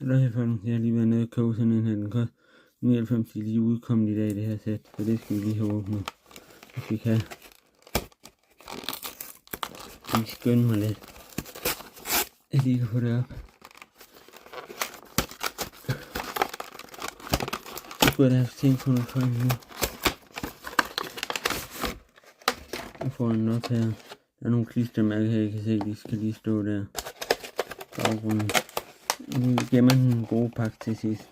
Eller folk, jeg har lige været nede og købe sådan en her, den koster 99, de er lige udkommet i dag, det her sæt, så det skal vi lige have åbnet, hvis vi kan. Jeg skynde mig lidt, at lige kan få det op. Jeg skulle da have tænkt på noget for nu. Jeg får en not her. Der er nogle klistermærker her, jeg kan se, de skal lige stå der. Baggrunden. Nu gemmer den gode pakke til sidst.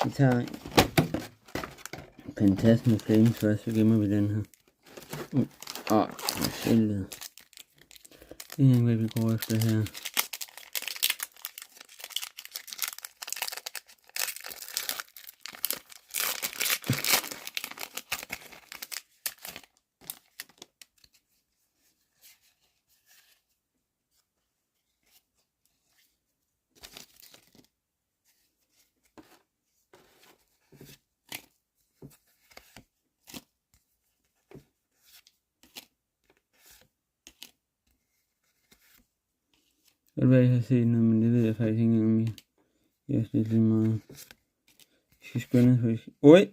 Vi tager Fantasme Flames først, så gemmer vi den her. Helvede. Det er ikke, hvad vi går efter her. Det ved jeg har set noget, men det ved jeg faktisk ikke engang mere. Jeg er lidt lige meget. Jeg skal skynde faktisk. Oj!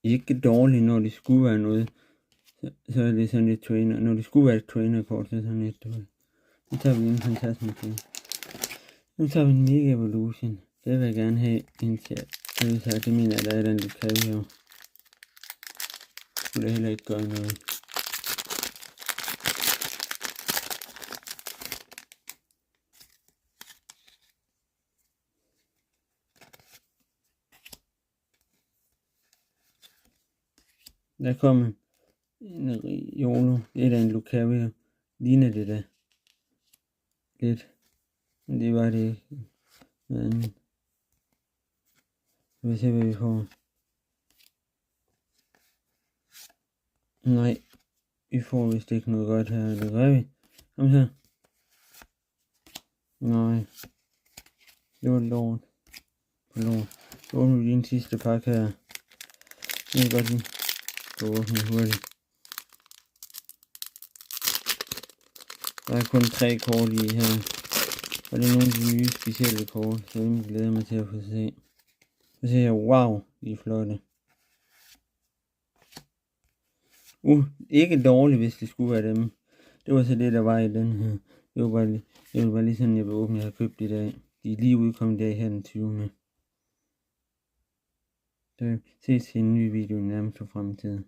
Ikke dårligt, når det skulle være noget. Så er det sådan lidt trainer. Når det skulle være et trainerkort, så er det sådan lidt dårligt. Nu tager vi en fantastisk ting. Nu tager vi en Mega Evolution. Det vil jeg gerne have en chat. Det mener jeg, der er den lidt kaviar. Skulle det heller ikke gøre noget. Der kommer en Riolo. Det er da en Lucario. Ligner det da. Lidt. Men det var det ikke. Men vi vil se, hvad vi får. Nej. Vi får vist ikke noget godt her. Det gør vi. Kom så. Nej. Det var lort. På lort. Så åbner vi din sidste pakke her. Det er godt lige. Så åbner vi hurtigt. Der er kun 3 kort i her. Og det er nogle af de nye specielle kort, så jeg glæder mig til at få se. Så ser jeg, wow, de er flotte. Ikke dårligt, hvis det skulle være dem. Det var så det, der var i den her. Det var bare lige sådan, jeg vil åbne, jeg har købt i dag. De er lige udkommet i dag her den 20. Så ses i en ny video i nærmeste fremtid.